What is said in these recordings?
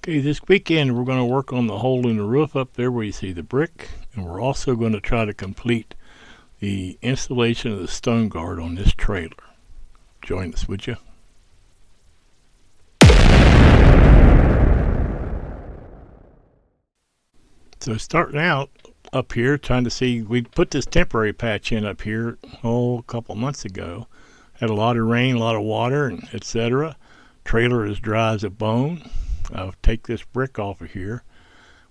Okay, this weekend we're going to work on the hole in the roof up there where you see the brick, and we're also going to try to complete the installation of the stone guard on this trailer. Join us, would you? So starting out up here, trying to see, we put this temporary patch in up here, a couple months ago. Had a lot of rain, a lot of water, and etc. Trailer is dry as a bone. I'll take this brick off of here.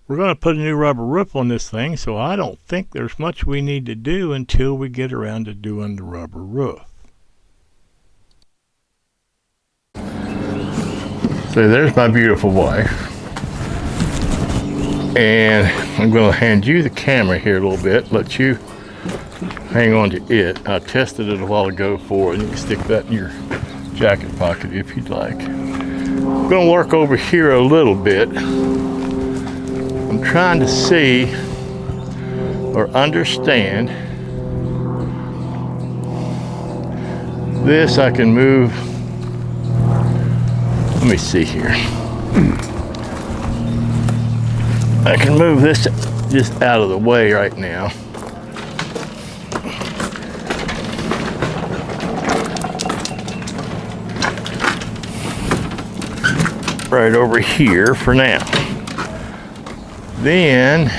We're going to put a new rubber roof on this thing, so I don't think there's much we need to do until we get around to doing the rubber roof. So there's my beautiful wife. And I'm going to hand you the camera here a little bit, let you hang on to it. I tested it a while ago for it, and you can stick that in your jacket pocket if you'd like. I'm going to work over here a little bit. I'm trying to see or understand this. I can move. Let me see here. I can move this just out of the way right now. Right over here for now. Then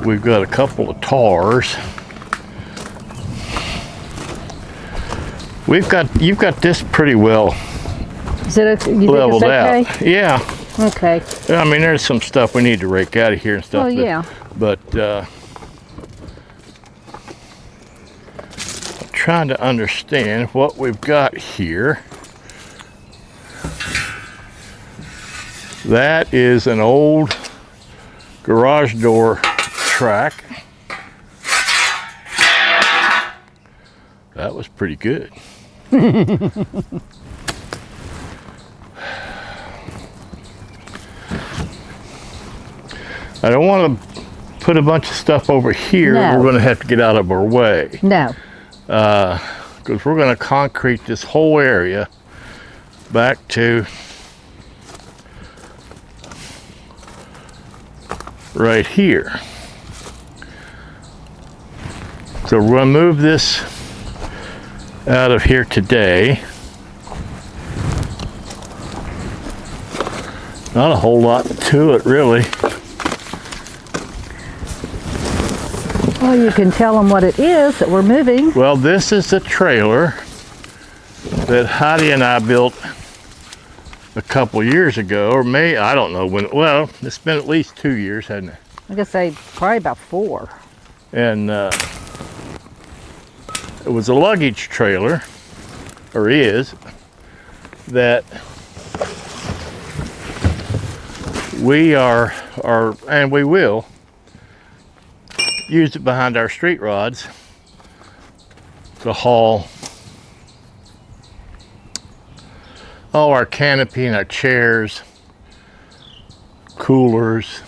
we've got a couple of tars. You've got this pretty well leveled out. Yeah. Okay. I mean, there's some stuff we need to rake out of here and stuff. Oh, yeah. But I'm trying to understand what we've got here. That is an old garage door track. That was pretty good. I don't want to put a bunch of stuff over here. No. We're going to have to get out of our way. No. Because we're going to concrete this whole area back to right here. So we're going to move this out of here today. Not a whole lot to it, really. Well, you can tell them what it is that we're moving. Well, this is the trailer that Heidi and I built a couple years ago, or I don't know when. Well, it's been at least 2 years, hasn't it? I guess probably about 4. And it was a luggage trailer, or is, that we are and we will use it behind our Streetrods to haul all our canopy and our chairs, coolers,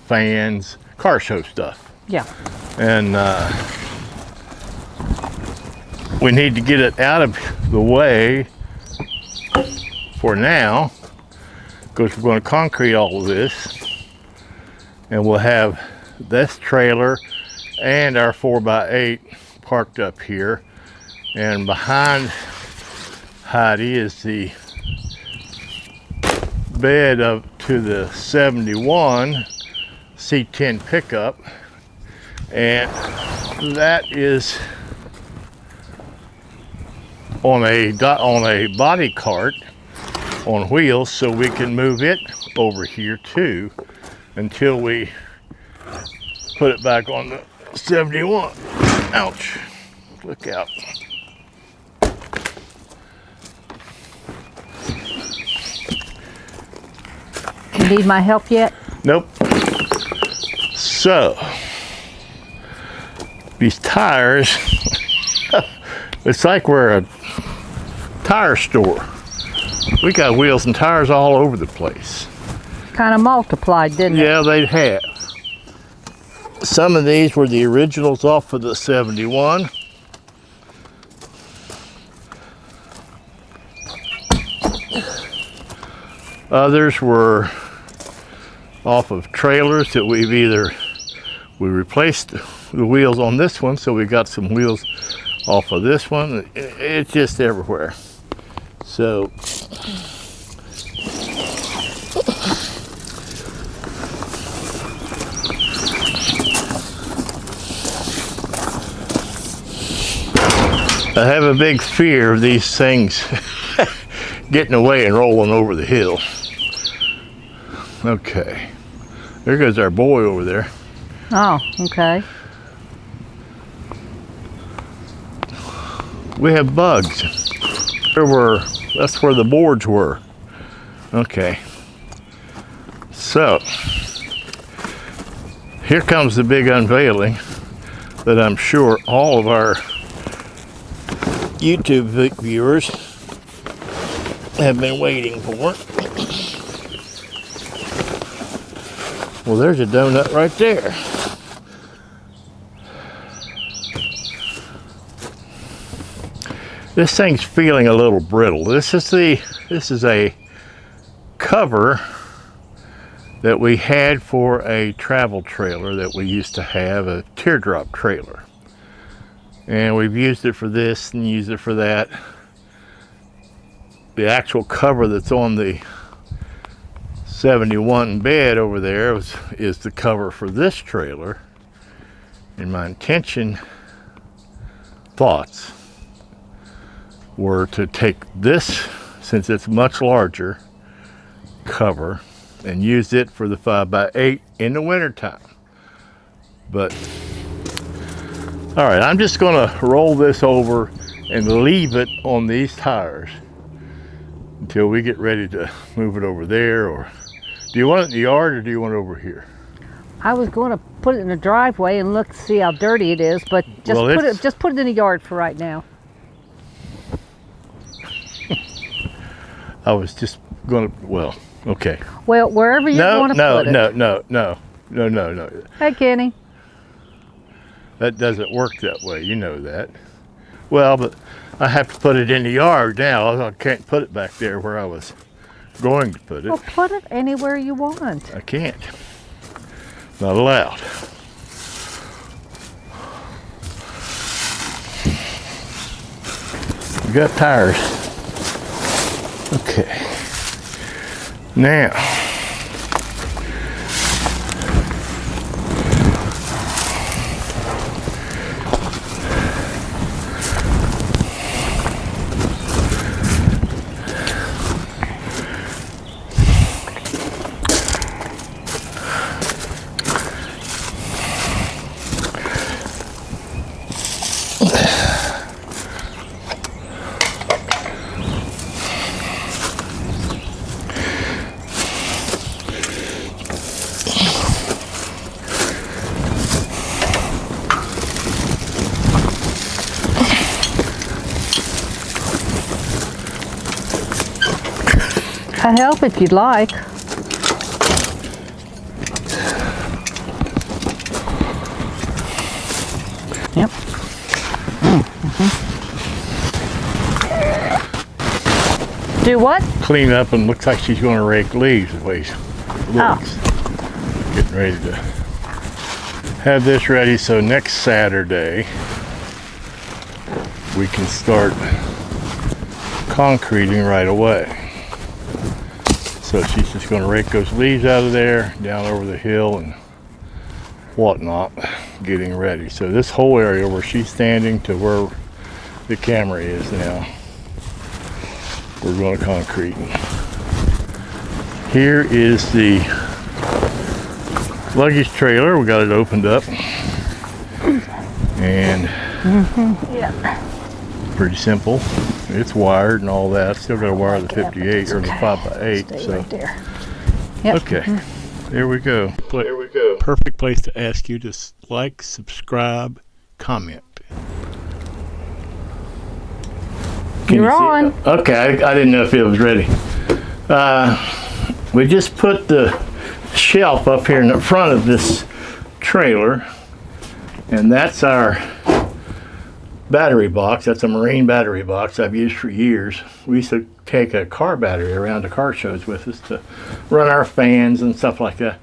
fans, car show stuff. Yeah. And we need to get it out of the way for now, because we're going to concrete all of this, and we'll have this trailer and our 4x8 parked up here, and behind Heidi is the bed up to the 71 C10 pickup, and that is on a body cart on wheels, so we can move it over here too until we put it back on the 71. Ouch, look out. You need my help yet? Nope. So these tires, it's like we're a tire store. We got wheels and tires all over the place. Kind of multiplied, didn't it? Yeah, they have. Some of these were the originals off of the 71. Others were off of trailers that we replaced the wheels on this one, so we got some wheels off of this one. It's just everywhere. So I have a big fear of these things getting away and rolling over the hill. Okay, there goes our boy over there. Oh, okay. We have bugs. That's where the boards were. Okay. So, here comes the big unveiling that I'm sure all of our YouTube viewers have been waiting for. Well, there's a donut right there. This thing's feeling a little brittle. This is a cover that we had for a travel trailer that we used to have, a teardrop trailer. And we've used it for this and used it for that. The actual cover that's on the 71 bed over there is the cover for this trailer. And my thoughts were to take this, since it's much larger, cover and use it for the 5x8 in the wintertime. But all right, I'm just gonna roll this over and leave it on these tires until we get ready to move it over there. Or do you want it in the yard or do you want it over here? I was going to put it in the driveway and look to see how dirty it is, but just put it in the yard for right now. I was just gonna, well, okay. Well, wherever you want to put it. No. Hey, Kenny. That doesn't work that way, you know that. Well, but I have to put it in the yard now. I can't put it back there where I was going to put it. Well, put it anywhere you want. I can't. Not allowed. We got tires. Okay. Now, I'll help if you'd like. Yep. Do what? clean up, and looks like she's going to rake leaves the way she looks. Getting ready to have this ready so next Saturday we can start concreting right away. So she's just going to rake those leaves out of there, down over the hill and whatnot, getting ready. So this whole area where she's standing to where the camera is now, we're going to concrete. Here is the luggage trailer. We got it opened up, and pretty simple. It's wired and all that. Still got to wire the 58 or the 5x8. Stay so right there. Yep. okay, there we go. There we go. Perfect place to ask you to like, subscribe, comment. You're on. Okay, I didn't know if it was ready. We just put the shelf up here in the front of this trailer, and that's our battery box. That's a marine battery box I've used for years. We used to take a car battery around to car shows with us to run our fans and stuff like that.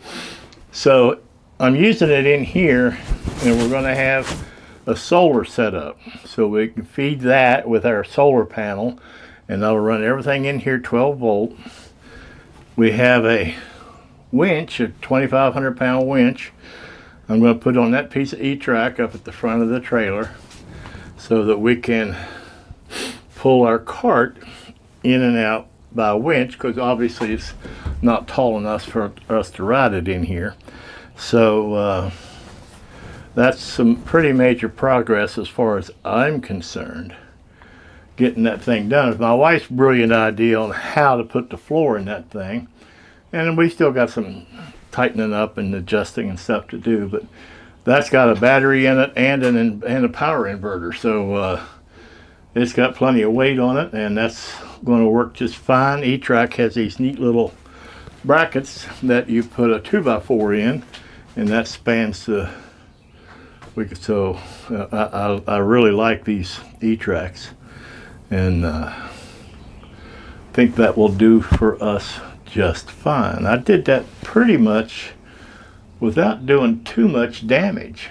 So I'm using it in here, and we're going to have a solar setup. So we can feed that with our solar panel, and that'll run everything in here 12 volt. We have a winch, a 2,500 pound winch. I'm going to put on that piece of E-track up at the front of the trailer so that we can pull our cart in and out by a winch, because obviously it's not tall enough for us to ride it in here. So that's some pretty major progress as far as I'm concerned, getting that thing done. It's my wife's brilliant idea on how to put the floor in that thing, and we still got some tightening up and adjusting and stuff to do, but that's got a battery in it and a power inverter, so it's got plenty of weight on it, and that's going to work just fine. E-track has these neat little brackets that you put a 2x4 in, and that spans the I really like these E-tracks, and think that will do for us just fine. I did that pretty much without doing too much damage.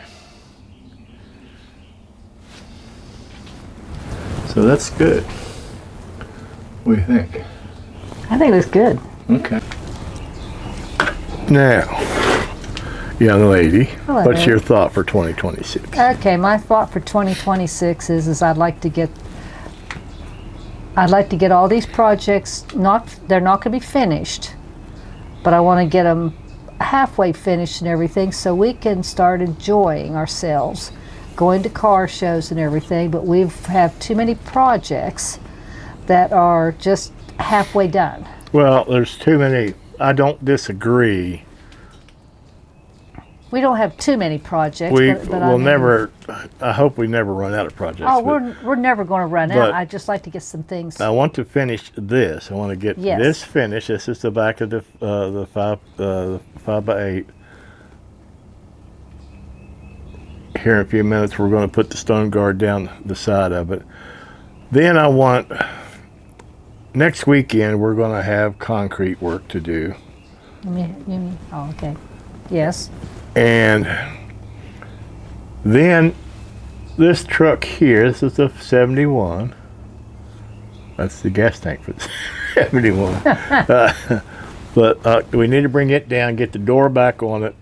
So that's good. What do you think? I think it looks good. Okay. Now, young lady, Hello. what's your thought for 2026? Okay, my thought for 2026 is I'd like to get all these projects, they're not going to be finished, but I want to get them halfway finished and everything so we can start enjoying ourselves, going to car shows and everything, but we have too many projects that are just halfway done. Well, there's too many. I don't disagree. We don't have too many projects. But we'll never. I hope we never run out of projects. Oh, we're never going to run out. I'd just like to get some things. I want to finish this. I want to get this finished. This is the back of the 5x8. Here in a few minutes, we're going to put the stone guard down the side of it. Then I want. Next weekend, we're going to have concrete work to do. Oh, okay. Yes. And then this truck here, this is a 71. That's the gas tank for the 71. But we need to bring it down, get the door back on it,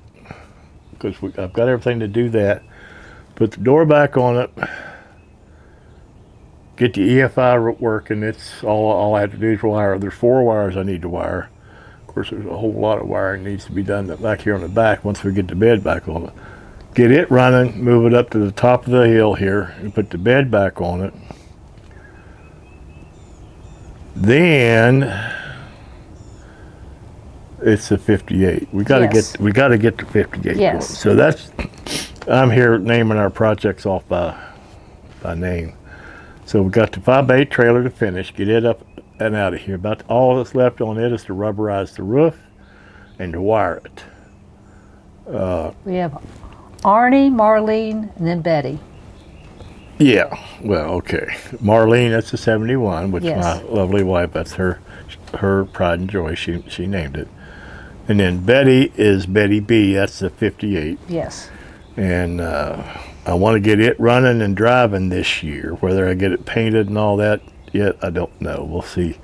because I've got everything to do that. Put the door back on it, get the EFI working. It's all I have to do is wire. There's 4 wires I need to wire. Of course, there's a whole lot of wiring needs to be done back here on the back once we get the bed back on it. Get it running, move it up to the top of the hill here, and put the bed back on it. Then it's a 58. We got to get the 58 going. So that's, I'm here naming our projects off by name. So we got the 5x8 trailer to finish, get it up and out of here. About all that's left on it is to rubberize the roof and to wire it. We have Arnie, Marlene, and then Betty. Yeah, well, okay. Marlene, that's a 71, which my lovely wife, that's her pride and joy. She named it. And then Betty is Betty B. That's the 58. Yes. And I want to get it running and driving this year. Whether I get it painted and all that yet, I don't know. We'll see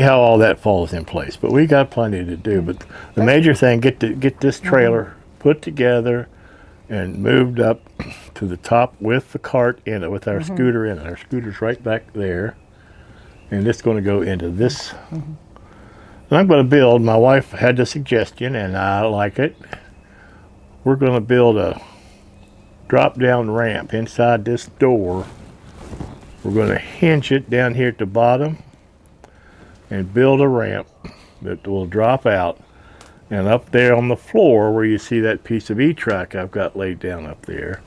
how all that falls in place. But we got plenty to do. But the major thing, get this trailer put together and moved up to the top with the cart in it, with our scooter in it. Our scooter's right back there. And it's going to go into this. And I'm going to build, my wife had the suggestion, and I like it. We're going to build a drop-down ramp inside this door. We're going to hinge it down here at the bottom and build a ramp that will drop out. And up there on the floor where you see that piece of E-track I've got laid down up there,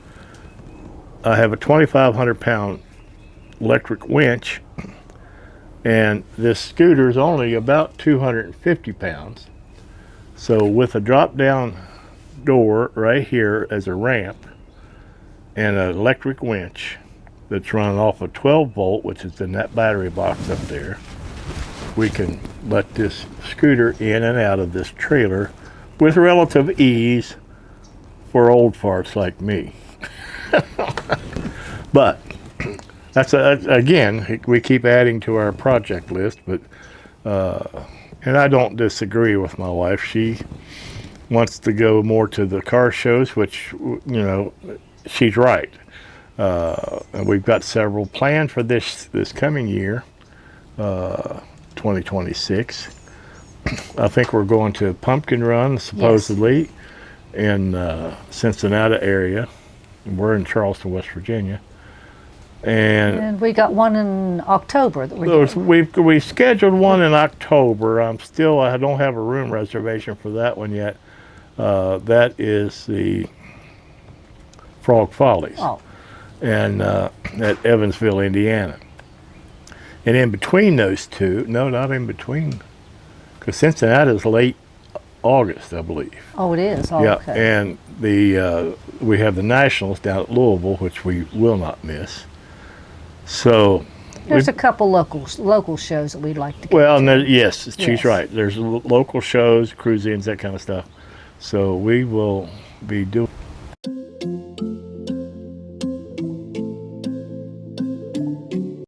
I have a 2,500 pound electric winch, and this scooter is only about 250 pounds. So with a drop-down door right here as a ramp and an electric winch, that's running off a 12 volt, which is in that battery box up there. We can let this scooter in and out of this trailer with relative ease for old farts like me. But again, we keep adding to our project list, but and I don't disagree with my wife. She wants to go more to the car shows, which, you know, she's right. And we've got several planned for this coming year, 2026. I think we're going to Pumpkin Run, supposedly, in Cincinnati area. We're in Charleston, West Virginia. And we got one in October that we're doing. we scheduled one in October. I don't have a room reservation for that one yet. That is the Frog Follies, and at Evansville, Indiana. And in between those two, no, not in between, because Cincinnati is late August, I believe. Oh, it is. Oh, yeah, okay. and we have the Nationals down at Louisville, which we will not miss. So there's a couple local shows that we'd like to go well, to. yes, she's right. There's local shows, cruise-ins, that kind of stuff. So we will be doing